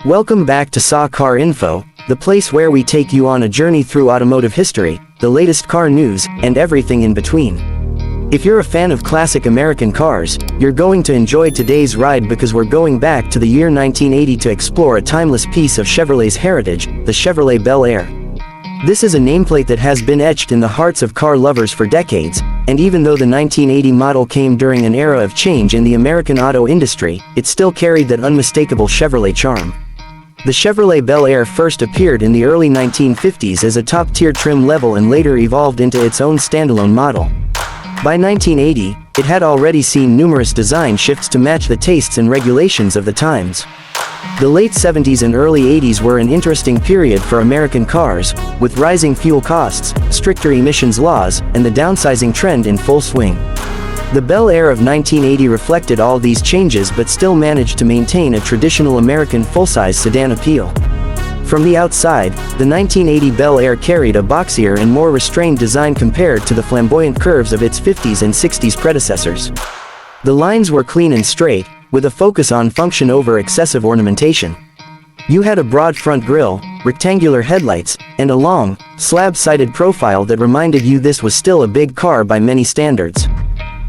Welcome back to SAW Car Info, the place where we take you on a journey through automotive history, the latest car news, and everything in between. If you're a fan of classic American cars, you're going to enjoy today's ride because we're going back to the year 1980 to explore a timeless piece of Chevrolet's heritage, the Chevrolet Bel Air. This is a nameplate that has been etched in the hearts of car lovers for decades, and even though the 1980 model came during an era of change in the American auto industry, it still carried that unmistakable Chevrolet charm. The Chevrolet Bel Air first appeared in the early 1950s as a top-tier trim level and later evolved into its own standalone model. By 1980, it had already seen numerous design shifts to match the tastes and regulations of the times. The late 70s and early 80s were an interesting period for American cars, with rising fuel costs, stricter emissions laws, and the downsizing trend in full swing. The Bel Air of 1980 reflected all these changes but still managed to maintain a traditional American full-size sedan appeal. From the outside, the 1980 Bel Air carried a boxier and more restrained design compared to the flamboyant curves of its 50s and 60s predecessors. The lines were clean and straight, with a focus on function over excessive ornamentation. You had a broad front grille, rectangular headlights, and a long, slab-sided profile that reminded you this was still a big car by many standards.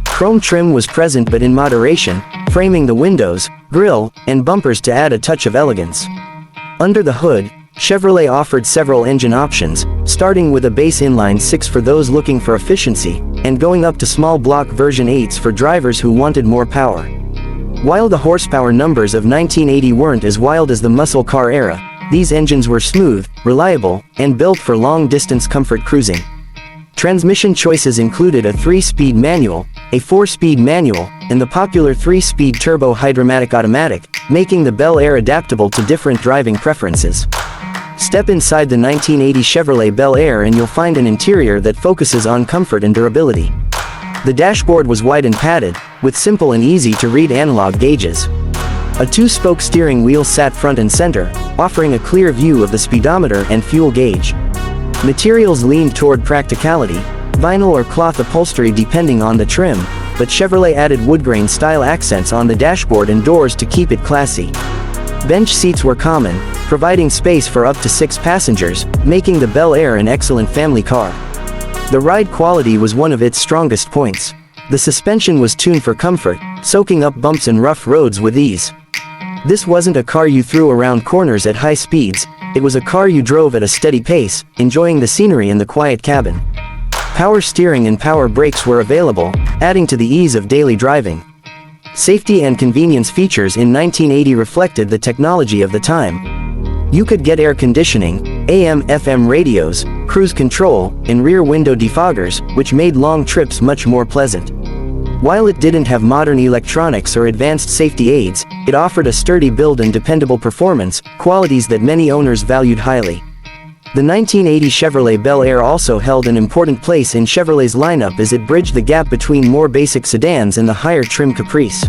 Chrome trim was present but in moderation, framing the windows, grille, and bumpers to add a touch of elegance. Under the hood, Chevrolet offered several engine options, starting with a base inline-6 for those looking for efficiency, and going up to small block version 8s for drivers who wanted more power. While the horsepower numbers of 1980 weren't as wild as the muscle car era, these engines were smooth, reliable, and built for long-distance comfort cruising. Transmission choices included a 3-speed manual, a 4-speed manual, and the popular 3-speed turbo hydromatic automatic, making the Bel Air adaptable to different driving preferences. Step inside the 1980 Chevrolet Bel Air and you'll find an interior that focuses on comfort and durability. The dashboard was wide and padded, with simple and easy-to-read analog gauges. A 2-spoke steering wheel sat front and center, offering a clear view of the speedometer and fuel gauge. Materials leaned toward practicality, vinyl or cloth upholstery depending on the trim, but Chevrolet added woodgrain style accents on the dashboard and doors to keep it classy. Bench seats were common, providing space for up to 6 passengers, making the Bel Air an excellent family car. The ride quality was one of its strongest points. The suspension was tuned for comfort, soaking up bumps and rough roads with ease. This wasn't a car you threw around corners at high speeds, it was a car you drove at a steady pace, enjoying the scenery in the quiet cabin. Power steering and power brakes were available, adding to the ease of daily driving. Safety and convenience features in 1980 reflected the technology of the time. You could get air conditioning, AM/FM radios, cruise control, and rear window defoggers, which made long trips much more pleasant. While it didn't have modern electronics or advanced safety aids, it offered a sturdy build and dependable performance, qualities that many owners valued highly. The 1980 Chevrolet Bel Air also held an important place in Chevrolet's lineup as it bridged the gap between more basic sedans and the higher trim Caprice.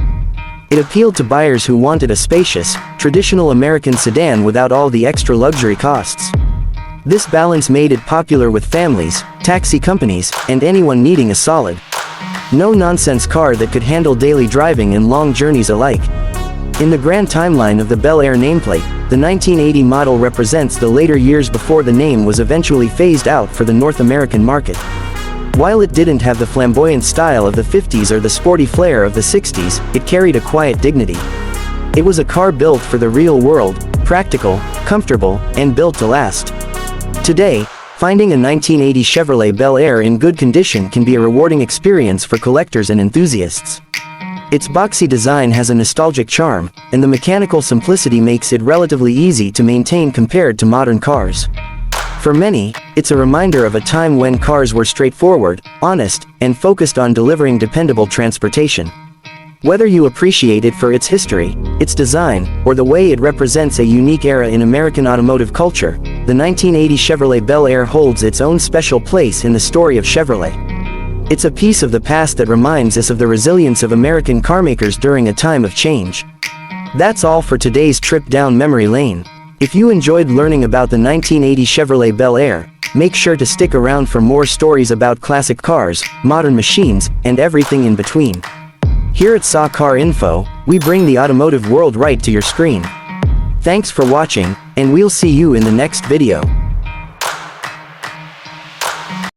It appealed to buyers who wanted a spacious, traditional American sedan without all the extra luxury costs. This balance made it popular with families, taxi companies, and anyone needing a solid, no-nonsense car that could handle daily driving and long journeys alike. In the grand timeline of the Bel Air nameplate, the 1980 model represents the later years before the name was eventually phased out for the North American market. While it didn't have the flamboyant style of the 50s or the sporty flair of the 60s, it carried a quiet dignity. It was a car built for the real world, practical, comfortable, and built to last. Today, finding a 1980 Chevrolet Bel Air in good condition can be a rewarding experience for collectors and enthusiasts. Its boxy design has a nostalgic charm, and the mechanical simplicity makes it relatively easy to maintain compared to modern cars. For many, it's a reminder of a time when cars were straightforward, honest, and focused on delivering dependable transportation. Whether you appreciate it for its history, its design, or the way it represents a unique era in American automotive culture, the 1980 Chevrolet Bel Air holds its own special place in the story of Chevrolet. It's a piece of the past that reminds us of the resilience of American carmakers during a time of change. That's all for today's trip down memory lane. If you enjoyed learning about the 1980 Chevrolet Bel Air, make sure to stick around for more stories about classic cars, modern machines, and everything in between. Here at SAW Car Info, we bring the automotive world right to your screen. Thanks for watching, and we'll see you in the next video.